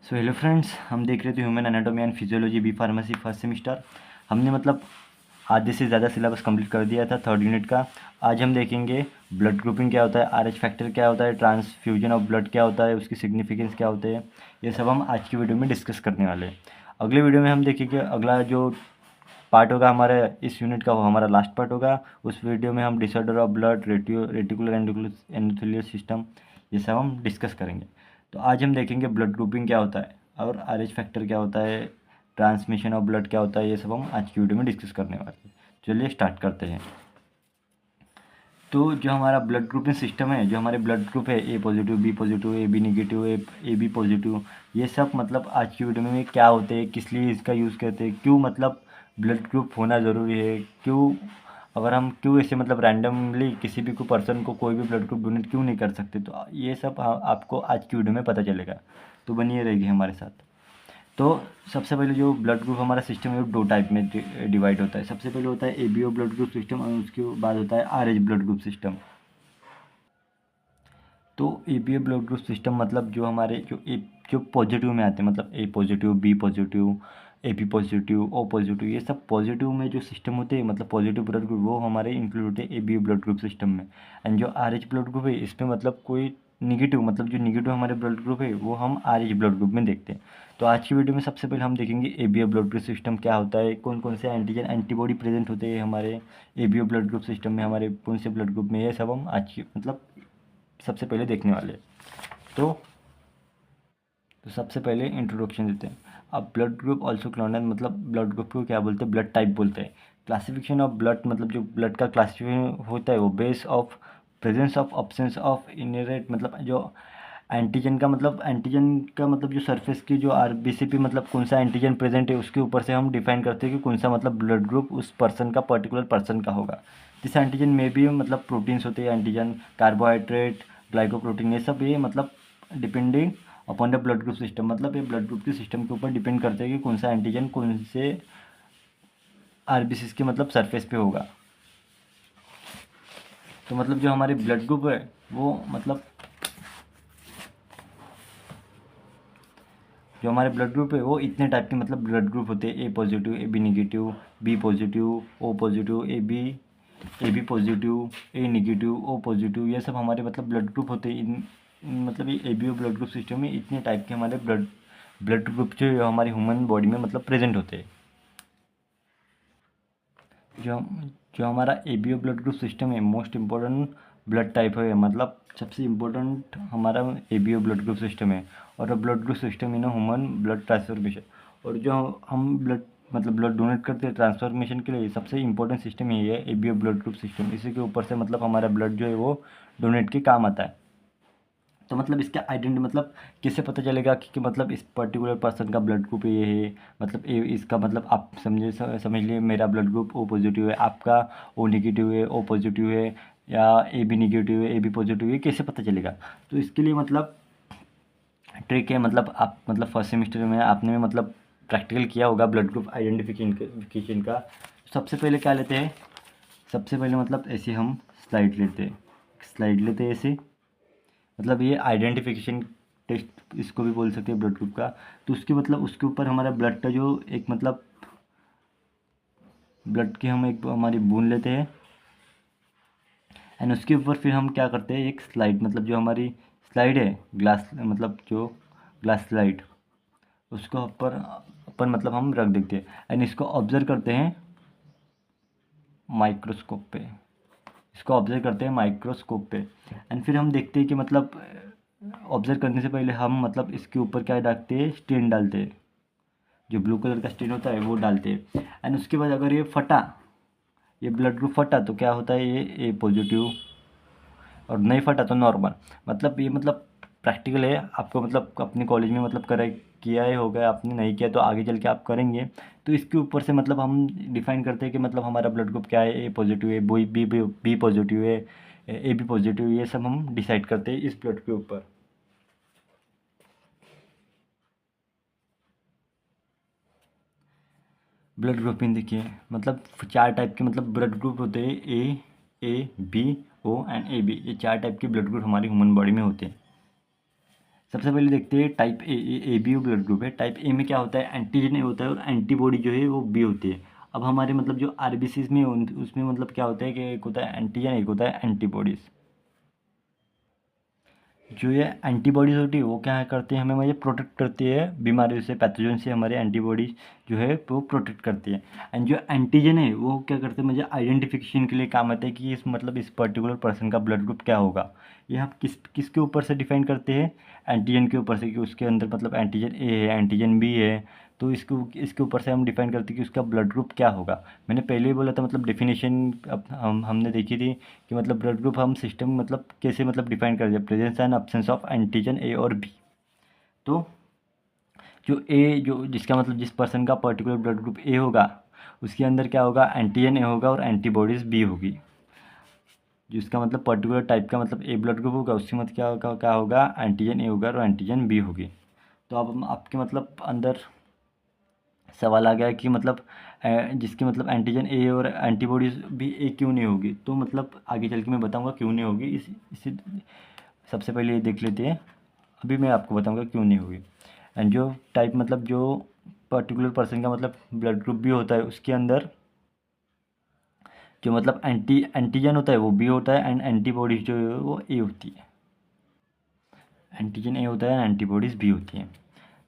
So hello friends, हम देख रहे थे human anatomy and physiology B pharmacy first semester. हमने आधे से ज़्यादा सिलेबस कंप्लीट कर दिया था थर्ड यूनिट का। आज हम देखेंगे ब्लड ग्रुपिंग क्या होता है, आरएच फैक्टर क्या होता है, ट्रांसफ्यूजन ऑफ ब्लड क्या होता है, उसकी सिग्निफिकेंस क्या होते हैं। ये सब हम आज की वीडियो में डिस्कस करने वाले हैं। अगले वीडियो में हम देखेंगे अगला जो पार्ट होगा हमारे इस यूनिट का, वो हमारा लास्ट पार्ट होगा। उस वीडियो में हम disorder of blood, reticular endothelial system, ये सब हम डिस्कस करेंगे। तो आज हम देखेंगे ब्लड ग्रुपिंग क्या होता है और आरएच फैक्टर क्या होता है, ट्रांसमिशन ऑफ ब्लड क्या होता है, ये सब हम आज की वीडियो में डिस्कस करने वाले हैं। चलिए स्टार्ट करते हैं। तो जो हमारा ब्लड ग्रुपिंग सिस्टम है, जो हमारे ब्लड ग्रुप है, A positive, B positive, A B negative, A B positive, ये सब आज की वीडियो में क्या होते हैं, किस लिए इसका यूज़ करते हैं, क्यों ब्लड ग्रुप होना ज़रूरी है, क्यों अगर हम क्यों ऐसे रैंडमली किसी भी को पर्सन को कोई भी ब्लड ग्रुप डोनेट क्यों नहीं कर सकते, तो ये सब आपको आज की वीडियो में पता चलेगा। तो बनिए रहेगी हमारे साथ। तो सबसे पहले जो ब्लड ग्रुप हमारा सिस्टम है वो दो टाइप में डिवाइड होता है। सबसे पहले होता है एबीओ ब्लड ग्रुप सिस्टम और उसके बाद होता है आरएच ब्लड ग्रुप सिस्टम। तो एबीओ ब्लड ग्रुप सिस्टम जो हमारे जो पॉजिटिव में आते हैं, A positive, B positive, A B positive, O positive, ये सब पॉजिटिव में जो सिस्टम होते हैं, पॉजिटिव ब्लड ग्रुप, वो हमारे इंक्लूड होते हैं एबीओ ब्लड ग्रुप सिस्टम में। एंड जो आरएच ब्लड ग्रुप है, इसमें कोई निगेटिव, जो निगेटिव हमारे ब्लड ग्रुप है, वो हम आरएच ब्लड ग्रुप में देखते हैं। तो आज की वीडियो में सबसे पहले हम देखेंगे एबीओ ब्लड ग्रुप सिस्टम क्या होता है, कौन कौन से एंटीजन एंटीबॉडी प्रेजेंट होते हैं हमारे एबीओ ब्लड ग्रुप सिस्टम में, हमारे कौन से ब्लड ग्रुप में, ये सब हम आज की सबसे पहले देखने वाले हैं। तो सबसे पहले इंट्रोडक्शन देते हैं। अब blood group also cloner, blood group को क्या बोलते हैं, ब्लड टाइप बोलते हैं। क्लासिफिकेशन ऑफ ब्लड, जो ब्लड का क्लासिफिकेशन होता है वो base of presence of absence of inherent, जो एंटीजन का जो सरफेस की जो आरबीसी पे कौन सा एंटीजन प्रेजेंट है, उसके ऊपर से हम डिफाइन करते हैं कि कौन सा ब्लड ग्रुप उस पर्सन का, पर्टिकुलर पर्सन का होगा। जिस एंटीजन में भी प्रोटीन्स होते हैं, एंटीजन, कार्बोहाइड्रेट, ग्लाइकोप्रोटीन, ये सब ये depending upon the blood group system, ये ब्लड ग्रुप के सिस्टम के ऊपर डिपेंड करते हैं कि कौन सा एंटीजन कौन से आरबीसी के सरफेस पे होगा। तो जो हमारे ब्लड ग्रुप है वो जो हमारे ब्लड ग्रुप है वो इतने टाइप के ब्लड ग्रुप होते हैं। A positive, A B negative, B positive, O positive, A B positive, A negative, O positive, ये सब हमारे ब्लड ग्रुप होते हैं। ये A B O blood group system में इतने टाइप के हमारे ब्लड ग्रुप जो हमारी ह्यूमन बॉडी में प्रेजेंट होते हैं। जो जो हमारा A B O blood group system है, मोस्ट इम्पोर्टेंट ब्लड टाइप है, सबसे इम्पोर्टेंट हमारा A B O blood group system है। और blood group system in human blood transformation, और जो हम ब्लड ब्लड डोनेट करते हैं ट्रांसफॉर्मेशन के लिए, सबसे इंपॉर्टेंट सिस्टम यही है, A B O blood group system. इसी के ऊपर से हमारा ब्लड जो है वो डोनेट के काम आता है। तो इसका आइडेंटिटी, किससे पता चलेगा कि इस पर्टिकुलर पर्सन का ब्लड ग्रुप ये है, इसका आप समझ लिए मेरा ब्लड ग्रुप ओ पॉजिटिव है, आपका ओ निगेटिव है, ओ पॉजिटिव है, या ए बी निगेटिव है, ए बी पॉजिटिव है, कैसे पता चलेगा। तो इसके लिए ट्रिक है, आप फर्स्ट सेमेस्टर में आपने प्रैक्टिकल किया होगा ब्लड ग्रुप आइडेंटिफिकेशन का। सबसे पहले क्या लेते हैं, सबसे पहले ऐसे हम स्लाइड लेते हैं ऐसे, ये आइडेंटिफिकेशन टेस्ट इसको भी बोल सकते हैं ब्लड ग्रुप का। तो उसके उसके ऊपर हमारा ब्लड का जो एक ब्लड की हम एक हमारी बूंद लेते हैं, एंड उसके ऊपर फिर हम क्या करते हैं, एक स्लाइड, जो हमारी स्लाइड है ग्लास, जो ग्लास स्लाइड, उसको ऊपर अपन हम रख देते हैं, एंड इसको ऑब्जर्व करते हैं माइक्रोस्कोप पे, एंड फिर हम देखते हैं कि ऑब्जर्व करने से पहले हम इसके ऊपर क्या डालते हैं, स्टेन डालते हैं, जो ब्लू कलर का स्टेन होता है वो डालते हैं। एंड उसके बाद अगर ये ब्लड ग्रुप फटा तो क्या होता है, ये ए पॉजिटिव, और नहीं फटा तो नॉर्मल। ये प्रैक्टिकल है, आपको अपने कॉलेज में करा किया ही होगा, आपने नहीं किया तो आगे चल के आप करेंगे। तो इसके ऊपर से हम डिफाइन करते हैं कि हमारा ब्लड ग्रुप क्या है, ए पॉजिटिव है, बी पॉजिटिव है, ए बी पॉजिटिव, ये सब हम डिसाइड करते हैं इस ब्लड के ऊपर। ब्लड ग्रुपिंग देखिए, 4 टाइप के ब्लड ग्रुप होते हैं, A B O and A B, ये 4 टाइप के ब्लड ग्रुप हमारी ह्यूमन बॉडी में होते हैं। सबसे पहले देखते हैं type A B blood group है। टाइप ए में क्या होता है, एंटीजन ए होता है और एंटीबॉडी जो है वो बी होती है। अब हमारे मतलब जो आरबीसीज में उसमें मतलब क्या होता है कि एक होता है एंटीजन, एक होता है एंटीबॉडीज़। जो ये एंटीबॉडीज होती है वो क्या करती है, हमें मुझे प्रोटेक्ट करती है बीमारियों से, पैथोजन से। हमारे एंटीबॉडीज जो है वो प्रोटेक्ट करती है। एंड जो एंटीजन है वो क्या करते हैं, मुझे आइडेंटिफिकेशन के लिए काम आते हैं कि इस मतलब इस पर्टिकुलर पर्सन का ब्लड ग्रुप क्या होगा। ये हम किसके ऊपर से डिफाइन करते हैं, एंटीजन के ऊपर से, कि उसके अंदर मतलब एंटीजन ए है, एंटीजन बी है। तो इसको इसके ऊपर से हम डिफाइन करते हैं कि उसका ब्लड ग्रुप क्या होगा। मैंने पहले ही बोला था मतलब डेफिनेशन अब हमने देखी थी कि मतलब ब्लड ग्रुप हम सिस्टम मतलब कैसे मतलब डिफाइन कर दिया, presence and absence of antigen ए और बी। तो जो ए जो जिसका मतलब जिस पर्सन का पर्टिकुलर ब्लड ग्रुप ए होगा उसके अंदर क्या होगा, एंटीजन ए होगा और एंटीबॉडीज़ बी होगी। जिसका मतलब पर्टिकुलर टाइप का मतलब ए ब्लड ग्रुप होगा उसके मतलब क्या होगा, एंटीजन ए होगा और एंटीजन बी होगी। तो अब आपके मतलब अंदर सवाल आ गया कि मतलब जिसकी मतलब एंटीजन ए और एंटीबॉडीज़ भी ए क्यों नहीं होगी। तो मतलब आगे चल के मैं बताऊंगा क्यों नहीं होगी। इसी सबसे पहले ये देख लेते हैं, अभी मैं आपको बताऊंगा क्यों नहीं होगी। एंड जो टाइप मतलब जो पर्टिकुलर पर्सन का मतलब ब्लड ग्रुप भी होता है उसके अंदर जो मतलब एंटीजन होता है वो बी होता है एंड एंटीबॉडीज जो है वो ए होती है। एंटीजन ए होता है, एंटीबॉडीज़ बी होती हैं।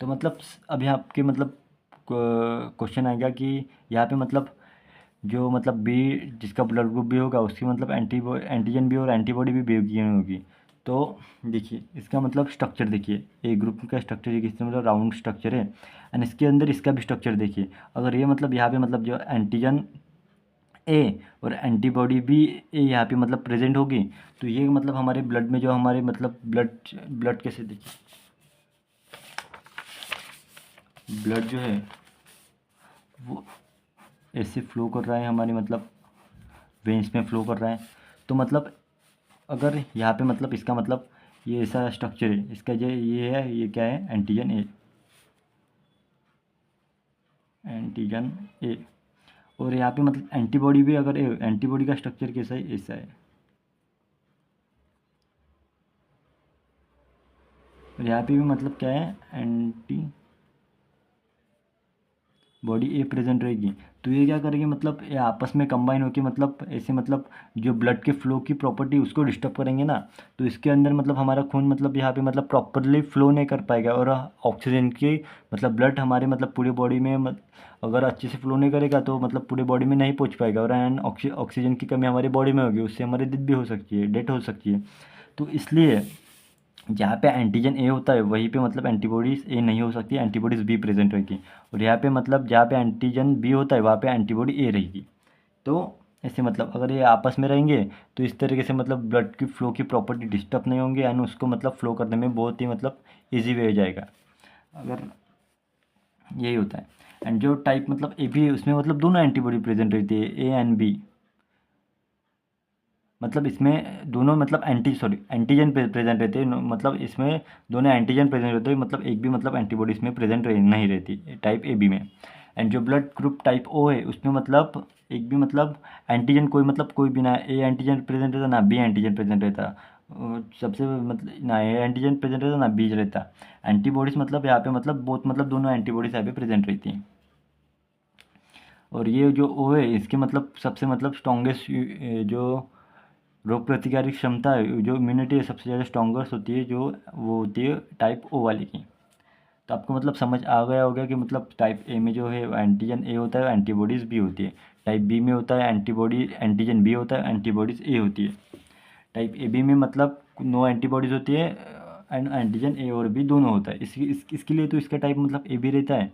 तो मतलब अभी आपके मतलब क्वेश्चन आएगा कि यहाँ पे मतलब जो मतलब बी जिसका ब्लड ग्रुप भी होगा उसकी मतलब एंटीजन भी और एंटीबॉडी भी बी की होगी। तो देखिए इसका मतलब स्ट्रक्चर देखिए, ए ग्रुप का स्ट्रक्चर ये किस मतलब राउंड स्ट्रक्चर है। एंड इसके अंदर इसका भी स्ट्रक्चर देखिए, अगर ये मतलब यहाँ पे मतलब जो एंटीजन ए और एंटीबॉडी भी ए यहाँ पे मतलब प्रेजेंट होगी तो ये मतलब हमारे ब्लड में जो हमारे मतलब ब्लड ब्लड कैसे देखिए, ब्लड जो है वो ऐसे फ्लो कर रहा है हमारे मतलब वेन्स में फ्लो कर रहा है। तो मतलब अगर यहाँ पे मतलब इसका मतलब ये ऐसा स्ट्रक्चर है, इसका जो ये है ये क्या है, एंटीजन ए, एंटीजन ए। और यहाँ पे मतलब एंटीबॉडी भी अगर एंटीबॉडी का स्ट्रक्चर कैसा है, ऐसा है। और यहाँ पे भी मतलब क्या है, एंटी बॉडी ए प्रेजेंट रहेगी। तो ये क्या करेगी मतलब ये आपस में कंबाइन होकर मतलब ऐसे मतलब जो ब्लड के फ्लो की प्रॉपर्टी उसको डिस्टर्ब करेंगे ना। तो इसके अंदर मतलब हमारा खून मतलब यहाँ पे मतलब प्रॉपरली फ्लो नहीं कर पाएगा और ऑक्सीजन की मतलब ब्लड हमारे मतलब पूरी बॉडी में अगर अच्छे से फ्लो नहीं करेगा तो मतलब पूरी बॉडी में नहीं पहुँच पाएगा और एंड ऑक्सीजन की कमी हमारी बॉडी में होगी, उससे हमारी डेथ भी हो सकती है, डेथ हो सकती है। तो इसलिए जहाँ पे एंटीजन ए होता है वहीं पे मतलब एंटीबॉडीज़ ए नहीं हो सकती, एंटीबॉडीज़ बी प्रेजेंट रहेगी। और यहाँ पे मतलब जहाँ पे एंटीजन बी होता है वहाँ पे एंटीबॉडी ए रहेगी। तो ऐसे मतलब अगर ये आपस में रहेंगे तो इस तरीके से मतलब ब्लड की फ्लो की प्रॉपर्टी डिस्टर्ब नहीं होंगे एंड उसको मतलब फ्लो करने में बहुत ही मतलब ईजी वे हो जाएगा। अगर यही होता है। एंड जो टाइप मतलब ए बी है उसमें मतलब दोनों एंटीबॉडी प्रेजेंट रहती है, ए एंड बी। मतलब इसमें दोनों मतलब एंटीजन प्रेजेंट रहते हैं, मतलब इसमें दोनों एंटीजन प्रेजेंट रहते हैं, मतलब एक भी मतलब एंटीबॉडी इसमें प्रेजेंट नहीं रहती टाइप ए बी में। एंड जो ब्लड ग्रुप टाइप ओ है उसमें मतलब एक भी मतलब एंटीजन कोई भी ना ए एंटीजन प्रेजेंट रहता ना बी एंटीजन प्रेजेंट रहता। सबसे मतलब ना ए एंटीजन प्रेजेंट रहता ना बी रहता। एंटीबॉडीज़ मतलब यहाँ पे मतलब बहुत मतलब दोनों एंटीबॉडीज़ यहाँ पे प्रेजेंट रहती हैं। और ये जो ओ है इसके मतलब सबसे मतलब स्ट्रॉन्गेस्ट जो रोग प्रतिकारक क्षमता है, जो इम्यूनिटी है सबसे ज़्यादा स्ट्रॉन्गेस्ट होती है, जो वो होती है टाइप ओ वाले की। तो आपको मतलब समझ आ गया होगा कि मतलब टाइप ए में जो है एंटीजन ए होता है, एंटीबॉडीज़ बी होती है। टाइप बी में होता है एंटीबॉडी एंटीजन बी होता है, एंटीबॉडीज़ ए होती है। टाइप ए बी में मतलब नो एंटीबॉडीज़ होती है एंड एंटीजन ए और बी दोनों होता है। इसके लिए तो इसका टाइप मतलब ए बी रहता है।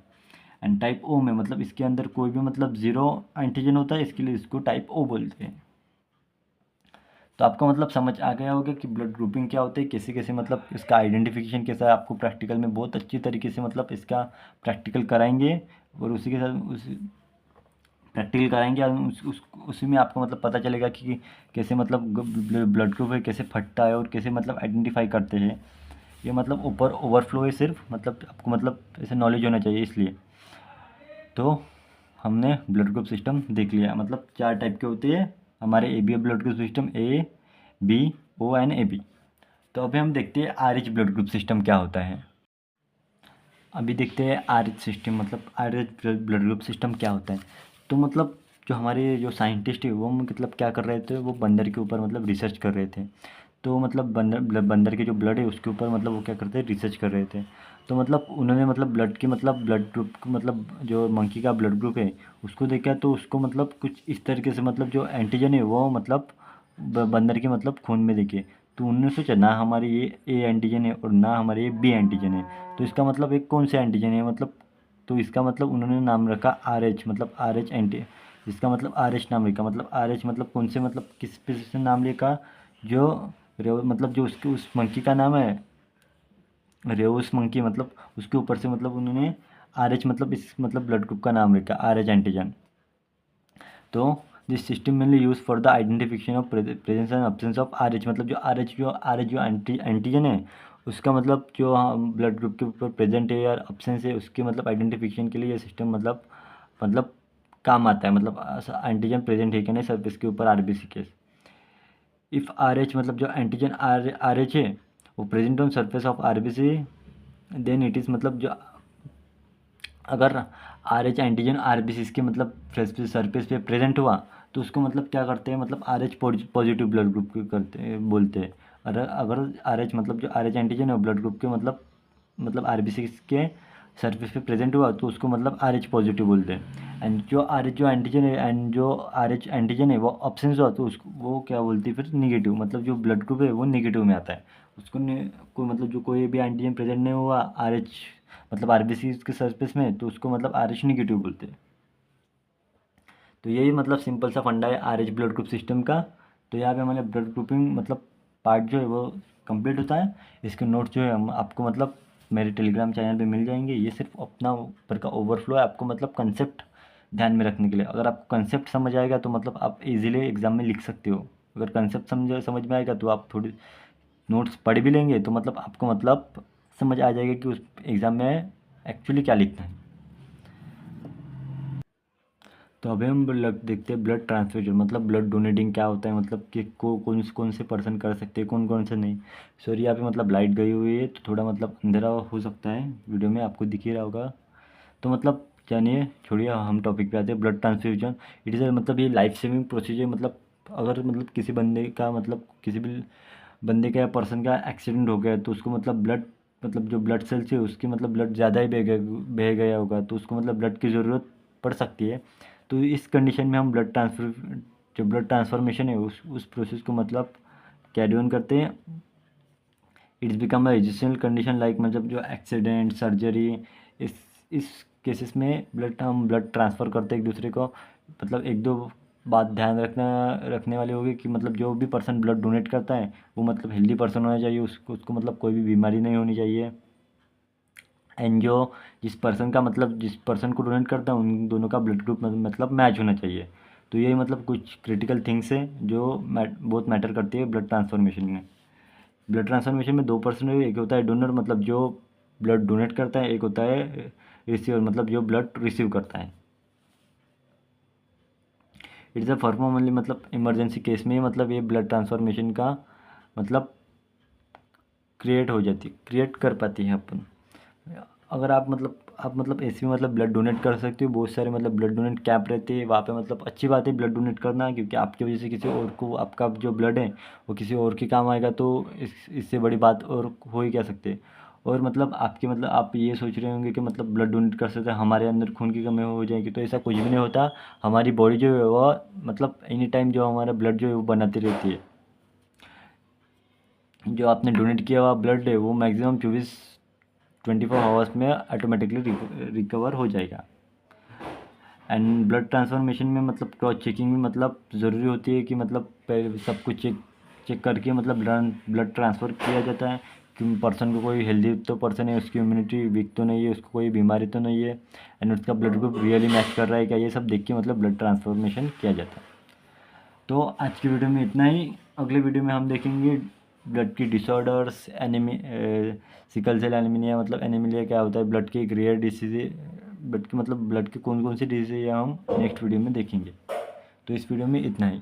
एंड टाइप ओ में मतलब इसके अंदर कोई भी मतलब ज़ीरो एंटीजन होता है, इसके लिए इसको टाइप ओ बोलते हैं। तो आपको मतलब समझ आ गया होगा कि ब्लड ग्रुपिंग क्या होता है, कैसे कैसे मतलब इसका आइडेंटिफिकेशन कैसा है। आपको प्रैक्टिकल में बहुत अच्छी तरीके से मतलब इसका प्रैक्टिकल कराएंगे और उसी के साथ प्रैक्टिकल कराएंगे और उसी में आपको मतलब पता चलेगा कि कैसे मतलब ब्लड ग्रुप है कैसे फटता है और कैसे मतलब आइडेंटिफाई करते हैं। ये मतलब ऊपर ओवरफ्लो है सिर्फ, मतलब आपको मतलब ऐसे नॉलेज होना चाहिए इसलिए। तो हमने ब्लड ग्रुप सिस्टम देख लिया, मतलब 4 टाइप के होते हैं हमारे A B blood group system, A B O and A B. तो अभी हम देखते हैं आरएच ब्लड ग्रुप सिस्टम क्या होता है। अभी देखते हैं आरएच सिस्टम मतलब आरएच ब्लड ग्रुप सिस्टम क्या होता है। तो मतलब जो हमारे जो साइंटिस्ट है वो मतलब क्या कर रहे थे, वो बंदर के ऊपर मतलब रिसर्च कर रहे थे। तो मतलब बंदर के जो ब्लड है उसके ऊपर मतलब वो क्या करते हैं, रिसर्च कर रहे थे। तो मतलब उन्होंने मतलब ब्लड की मतलब ब्लड ग्रुप मतलब जो मंकी का ब्लड ग्रुप है उसको देखा, तो उसको मतलब कुछ इस तरीके से मतलब जो एंटीजन है वो मतलब बंदर के मतलब खून में देखे। तो उन्होंने सोचा ना हमारे ये ए एंटीजन है और ना हमारे ये बी एंटीजन है, तो इसका मतलब एक कौन सा एंटीजन है मतलब। तो इसका मतलब उन्होंने नाम रखा आर एच, मतलब आर एच एंटी, इसका मतलब आर एच नाम रखा। मतलब आर एच मतलब कौन से मतलब किस स्पीसीज से नाम लिखा, जो मतलब जो उसके उस मंकी का नाम है रेउस मंकी, मतलब उसके ऊपर से मतलब उन्होंने आर एच मतलब इस मतलब ब्लड ग्रुप का नाम रखा आर एच एंटीजन। तो this system mainly use for the identification of presence and absence of R H, मतलब जो आर एच जो एंटीजन है उसका मतलब जो ब्लड ग्रुप के ऊपर प्रेजेंट है या अब्सेंस है उसके मतलब आइडेंटिफिकेशन के लिए ये सिस्टम मतलब काम आता है। मतलब एंटीजन प्रेजेंट है कि नहीं सरफेस के ऊपर आरबीसी के। इफ़ आर एच मतलब जो एंटीजन आर एच है वो present on surface of RBC, then it is मतलब जो अगर R H antigen R B C के मतलब सरफेस पे प्रेजेंट हुआ तो उसको मतलब क्या करते हैं, मतलब R H positive blood group के करते हैं बोलते हैं। अगर आर एच मतलब जो आर एच एंटीजन है ब्लड ग्रुप के मतलब आर बी सी के सरफेस पे प्रेजेंट हुआ तो उसको मतलब आर एच पॉजिटिव बोलते हैं। एंड जो आर एच जो एंटीजन है एंड जो आर एच एंटीजन है वो ऑब्सेंस हुआ तो उसको वो क्या बोलती है फिर निगेटिव, मतलब जो ब्लड ग्रुप है वो निगेटिव में आता है। उसको कोई मतलब जो कोई भी एंटीजन प्रेजेंट नहीं हुआ आर एच मतलब आरबीसी के सरफेस में तो उसको मतलब आर एच निगेटिव बोलते हैं। तो यही मतलब सिंपल सा फंडा है R H blood group system का। तो यहाँ पे हमारे ब्लड ग्रुपिंग मतलब पार्ट जो है वो कंप्लीट होता है। इसके नोट्स जो है हम आपको मतलब मेरे टेलीग्राम चैनल पे मिल जाएंगे। ये सिर्फ अपना ऊपर का ओवरफ्लो है, आपको मतलब कंसेप्ट ध्यान में रखने के लिए। अगर आपको कंसेप्ट समझ आएगा तो मतलब आप इजीली एग्जाम में लिख सकते हो। अगर कंसेप्ट समझ में आएगा तो आप थोड़ी नोट्स पढ़ भी लेंगे तो मतलब आपको मतलब समझ आ जाएगा कि उस एग्ज़ाम में एक्चुअली क्या लिखना है। तो अभी हम देखते हैं ब्लड ट्रांसफ्यूजन मतलब ब्लड डोनेटिंग क्या होता है, मतलब कि कौन से पर्सन कर सकते हैं कौन कौन से नहीं। सॉरी यहाँ पे मतलब लाइट गई हुई है तो थोड़ा मतलब अंधेरा हो सकता है, वीडियो में आपको दिख ही रहा होगा। तो मतलब जानिए छोड़िए हम टॉपिक पे आते हैं। ब्लड ट्रांसफ्यूजन इट इज़ मतलब ये लाइफ सेविंग प्रोसीजर। मतलब अगर मतलब किसी बंदे का मतलब किसी भी बंदे का या पर्सन का एक्सीडेंट हो गया तो उसको मतलब ब्लड मतलब जो ब्लड सेल्स है उसकी मतलब ब्लड ज़्यादा ही बह गया होगा तो उसको मतलब ब्लड की ज़रूरत पड़ सकती है। तो इस कंडीशन में हम ब्लड ट्रांसफॉर्मेशन है उस प्रोसेस को मतलब कैरी ऑन करते हैं। It's become a essential condition like मतलब जो एक्सीडेंट सर्जरी, इस इस केसेस में हम ब्लड ट्रांसफ़र करते हैं एक दूसरे को। मतलब एक दो बात ध्यान रखने वाली होगी कि मतलब जो भी पर्सन ब्लड डोनेट करता है वो मतलब हेल्दी पर्सन होना चाहिए, उसको मतलब कोई भी बीमारी नहीं होनी चाहिए। एंड जो जिस पर्सन को डोनेट करता है उन दोनों का ब्लड ग्रुप मतलब मैच होना चाहिए। तो यही मतलब कुछ क्रिटिकल थिंग्स है जो बहुत मैटर करती है ब्लड ट्रांसफॉर्मेशन में। ब्लड ट्रांसफॉर्मेशन में दो पर्सन है, एक होता है डोनर मतलब जो ब्लड डोनेट करता है, एक होता है रिसीवर मतलब जो ब्लड रिसीव करता है। इट्स अ फॉर्म ओनली मतलब इमरजेंसी केस में मतलब ये ब्लड ट्रांसफॉर्मेशन का मतलब क्रिएट कर पाती है अपन। अगर आप मतलब ऐसे मतलब ब्लड डोनेट कर सकते हो, बहुत सारे मतलब ब्लड डोनेट कैंप रहते हैं वहाँ पे। मतलब अच्छी बात है ब्लड डोनेट करना, क्योंकि आपकी वजह से किसी और को आपका जो ब्लड है वो किसी और के काम आएगा। तो इससे बड़ी बात और हो ही क्या सकते हैं। और मतलब आप ये सोच रहे होंगे कि मतलब ब्लड डोनेट कर सकते हैं हमारे अंदर खून की कमी हो जाएगी, तो ऐसा कुछ भी नहीं होता। हमारी बॉडी जो है वो मतलब एनी टाइम जो हमारा ब्लड जो है वो बनाती रहती है। जो आपने डोनेट किया हुआ ब्लड है वो मैक्सिमम 24 आवर्स में ऑटोमेटिकली रिकवर हो जाएगा। एंड ब्लड ट्रांसफॉर्मेशन में मतलब क्रॉस चेकिंग भी मतलब ज़रूरी होती है कि मतलब पहले सब कुछ चेक करके मतलब ब्लड ट्रांसफ़र किया जाता है कि पर्सन को कोई हेल्दी तो पर्सन है, उसकी इम्यूनिटी वीक तो नहीं है, उसको कोई बीमारी तो नहीं है, एंड उसका ब्लड ग्रुप रियली मैच कर रहा है क्या, ये सब देख के मतलब ब्लड ट्रांसफॉर्मेशन किया जाता है। तो आज की वीडियो में इतना ही। अगले वीडियो में हम देखेंगे ब्लड की डिसऑर्डर्स, सिकल सेल एनीमिया मतलब एनीमिया क्या होता है, ब्लड की एक रेयर डिसीज, ब्लड की मतलब ब्लड की कौन कौन सी डिजीज़ है हम नेक्स्ट वीडियो में देखेंगे। तो इस वीडियो में इतना ही।